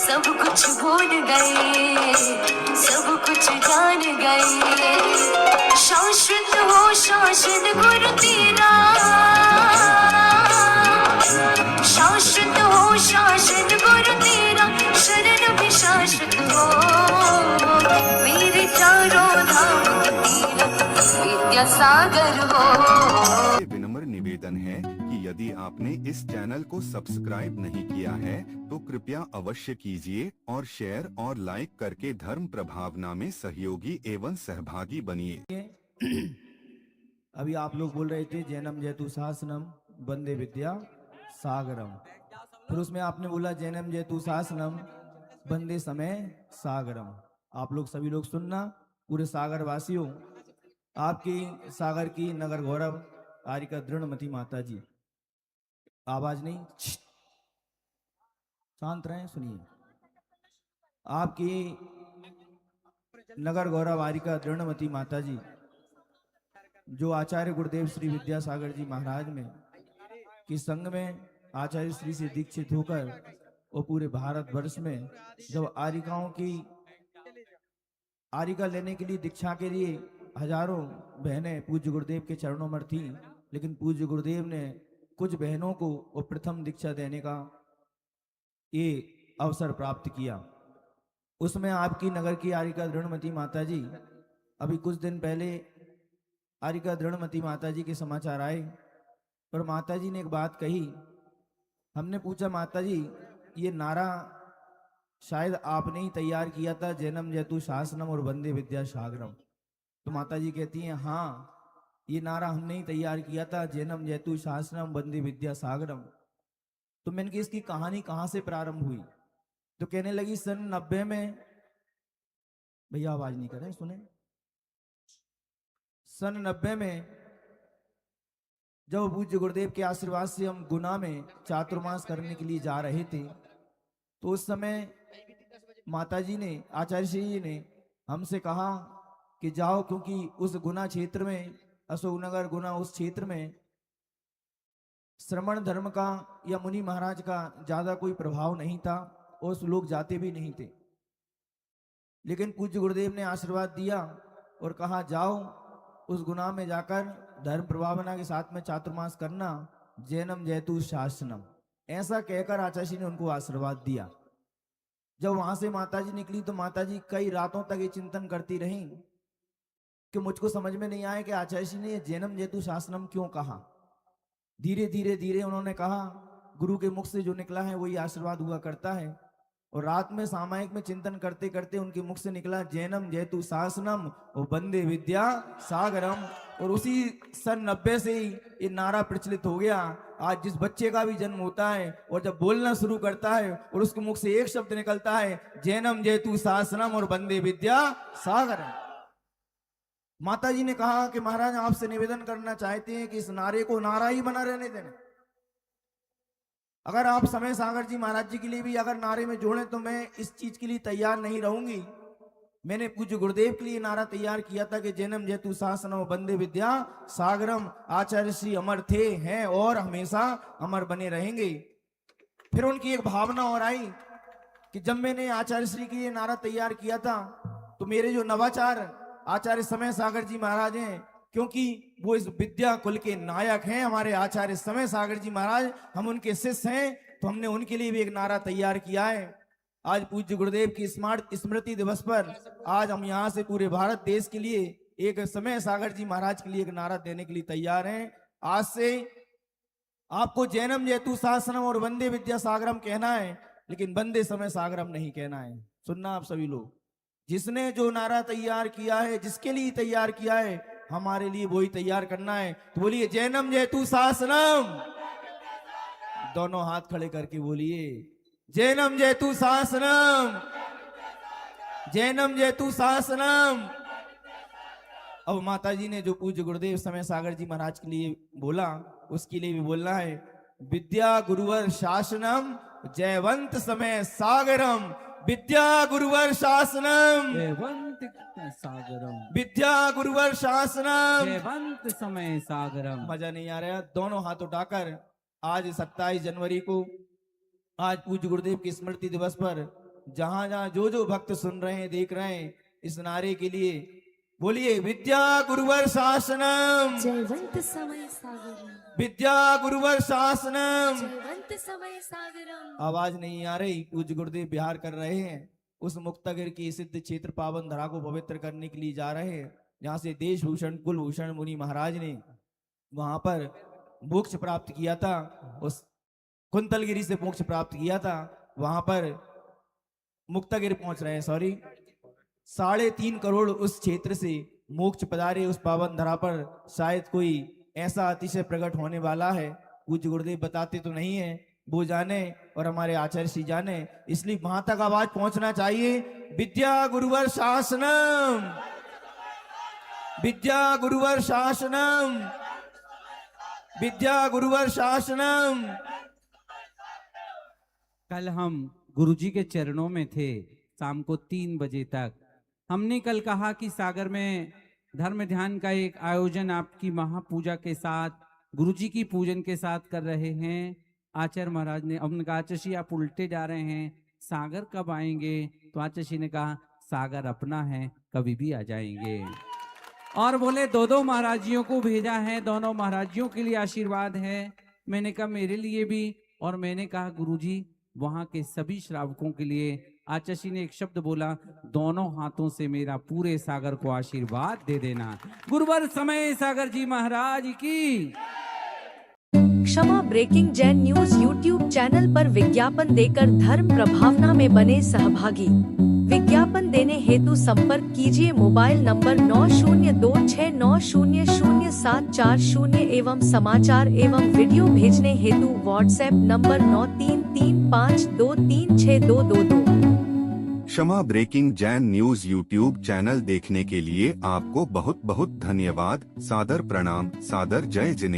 सब कुछ भूल गए, सब कुछ जान गए। शाश्वत हो शासन गुरु तेरा, शाश्वत हो शासन गुरु तेरा, शरण भी शाश्वत हो। मेरे चारों धाम तीरथ विद्या सागर हो। विनम्र निवेदन है कि यदि आपने इस चैनल को सब्सक्राइब नहीं किया है तो कृपया अवश्य कीजिए और शेयर और लाइक करके धर्म प्रभावना में सहयोगी एवं सहभागी बनिए। अभी आप लोग बोल रहे थे जैनम जयतु शासनम वंदे विद्या सागरम, फिर उसमें आपने बोला जैनम जयतु शासनम वंदे समय सागरम। आप लोग सभी लोग सुनना, पूरे सागर वासियों, आपकी सागर की नगर गौरव आरिका दृढ़मती माता जी, आवाज नहीं, शांत रहें, सुनिए। आपकी नगर गौरव आरिका दृढ़मती माता जी, जो आचार्य गुरुदेव श्री विद्यासागर जी महाराज में की संघ में आचार्य श्री से दीक्षित होकर और पूरे भारतवर्ष में जब आरिकाओं की आरिका लेने के लिए दीक्षा के लिए हजारों बहनें पूज्य गुरुदेव के चरणों में थी, लेकिन पूज्य गुरुदेव ने कुछ बहनों को वो प्रथम दीक्षा देने का ये अवसर प्राप्त किया। उसमें आपकी नगर की आरिका दृढ़मती माता जी, अभी कुछ दिन पहले आरिका दृढ़मती माता जी के समाचार आए और माता जी ने एक बात कही। हमने पूछा माता जी ये नारा शायद आपने ही तैयार किया था, जैनम जयतु शासनम और वंदे विद्या सागरम। तो माता जी कहती हैं हाँ ये नारा हमने ही तैयार किया था, जैनम जयतु शासनम वंदे विद्या सागरम। तो मैंने कहा इसकी कहानी कहां से प्रारंभ हुई? तो कहने लगी सन 90 में, भैया आवाज नहीं कर रहे, सुने, सन 90 में जब पूज्य गुरुदेव के आशीर्वाद से हम गुना में चातुर्मास करने के लिए जा रहे थे, तो उस समय माताजी ने, आचार्य श्री जी ने हमसे कहा कि जाओ, क्योंकि उस गुना क्षेत्र में, अशोकनगर गुना उस क्षेत्र में श्रमण धर्म का या मुनि महाराज का ज्यादा कोई प्रभाव नहीं था और उस लोग जाते भी नहीं थे। लेकिन पूज्य गुरुदेव ने आशीर्वाद दिया और कहा जाओ उस गुना में जाकर धर्म प्रभावना के साथ में चातुर्मास करना, जैनम जयतु शासनम। ऐसा कहकर आचार्य ने उनको आशीर्वाद दिया। जब वहां से माताजी निकली तो माताजी कई रातों तक ये चिंतन करती रही कि मुझको समझ में नहीं आया कि आचार्य ने जैनम जयतु शासनम क्यों कहा। धीरे धीरे धीरे उन्होंने कहा, गुरु के मुख से जो निकला है वही आशीर्वाद हुआ करता है। और रात में सामायिक में चिंतन करते करते उनके मुख से निकला जैनम जयतु शासनम और वंदे विद्या सागरम। और उसी सन 90 से ही ये नारा प्रचलित हो गया। आज जिस बच्चे का भी जन्म होता है और जब बोलना शुरू करता है और उसके मुख से एक शब्द निकलता है जैनम जयतु शासनम और वंदे विद्या सागरम। माता जी ने कहा कि महाराज आपसे निवेदन करना चाहते हैं कि इस नारे को नारा ही बना रहने देना। अगर आप समय सागर जी महाराज जी के लिए भी अगर नारे में जोड़ें तो मैं इस चीज के लिए तैयार नहीं रहूंगी। मैंने पूज्य गुरुदेव के लिए नारा तैयार किया था कि जैनम जयतु शासनम वंदे विद्या सागरम। आचार्य श्री अमर थे, हैं और हमेशा अमर बने रहेंगे। फिर उनकी एक भावना और आई कि जब मैंने आचार्य श्री के लिए नारा तैयार किया था तो मेरे जो नवाचार आचार्य समय सागर जी महाराज हैं, क्योंकि वो इस विद्या कुल के नायक हैं, हमारे आचार्य समय सागर जी महाराज, हम उनके शिष्य हैं, तो हमने उनके लिए भी एक नारा तैयार किया है। आज पूज्य गुरुदेव की स्मृति दिवस पर आज हम यहाँ से पूरे भारत देश के लिए एक समय सागर जी महाराज के लिए एक नारा देने के लिए तैयार हैं। आज से आपको जैनम जयतु शासनम और वंदे विद्या सागरम कहना है, लेकिन वंदे समय सागरम नहीं कहना है। सुनना आप सभी लोग, जिसने जो नारा तैयार किया है, जिसके लिए तैयार किया है, हमारे लिए वही तैयार करना है। तो बोलिए जैनम जयतु शासनम, दोनों हाथ खड़े करके बोलिए जैनम जयतु शासनम, जैनम जयतु शासनम। अब माता जी ने जो पूज्य गुरुदेव समय सागर जी महाराज के लिए बोला, उसके लिए भी बोलना है विद्या गुरुवर शासनम जयवंत समय सागरम। विद्या गुरुवर शासनम जयवंत सागरम, विद्या गुरुवर शासनम जयवंत समय सागरम। मजा नहीं आ रहा? दोनों हाथ उठाकर आज 27 जनवरी को, आज पूज्य गुरुदेव की स्मृति दिवस पर जहां जहां जो जो भक्त सुन रहे हैं, देख रहे हैं, इस नारे के लिए बोलिए विद्या गुरुवर शासनम, जयवंत समय सागरम, विद्या गुरुवर शासनम। जयवंत समय सागरम। आवाज नहीं आ रही। पूज्य गुरुदेव बिहार कर रहे हैं। उस मुक्तागिर की सिद्ध क्षेत्र पावन धरा को पवित्र करने के लिए जा रहे हैं, जहां से देश भूषण कुलभूषण मुनि महाराज ने वहां पर मोक्ष प्राप्त किया था, उस कुंतलगिरी से मोक्ष प्राप्त किया था। वहां पर मुक्तागिर पहुंच रहे हैं, सॉरी 3.5 करोड़ उस क्षेत्र से मोक्ष पधारे उस पावन धरा पर शायद कोई ऐसा अतिशय प्रकट होने वाला है। पूज्य गुरुदेव बताते तो नहीं है, वो जाने और हमारे आचार्य श्री जाने, इसलिए वहां तक आवाज पहुंचना चाहिए। विद्या गुरुवर शासनम, विद्या गुरुवर शासनम, विद्या गुरुवर शासनम। कल हम गुरुजी के चरणों में थे शाम को 3 बजे तक। हमने कल कहा कि सागर में धर्म ध्यान का एक आयोजन आपकी महापूजा के साथ, गुरुजी की पूजन के साथ कर रहे हैं। आचार्य महाराज ने हमने कहा आचार्य जी आप उल्टे जा रहे हैं, सागर कब आएंगे? तो आचार्य जी ने कहा सागर अपना है, कभी भी आ जाएंगे। और बोले 2 महाराजियों को भेजा है, दोनों महाराजियों के लिए आशीर्वाद है। मैंने कहा मेरे लिए भी, और मैंने कहा गुरुजी वहां के सभी श्रावकों के लिए। आचार्य जी ने एक शब्द बोला, दोनों हाथों से मेरा पूरे सागर को आशीर्वाद दे देना। गुरुवर समय सागर जी महाराज की। Kshama breaking Jain news YouTube channel पर विज्ञापन देकर धर्म प्रभावना में बने सहभागी। विज्ञापन देने हेतु संपर्क कीजिए मोबाइल नंबर 9026900740 एवं समाचार एवं वीडियो भेजने हेतु WhatsApp number 9335236222। Kshama breaking Jain news YouTube channel देखने के लिए आपको बहुत बहुत धन्यवाद। सादर प्रणाम, सादर जय जिने।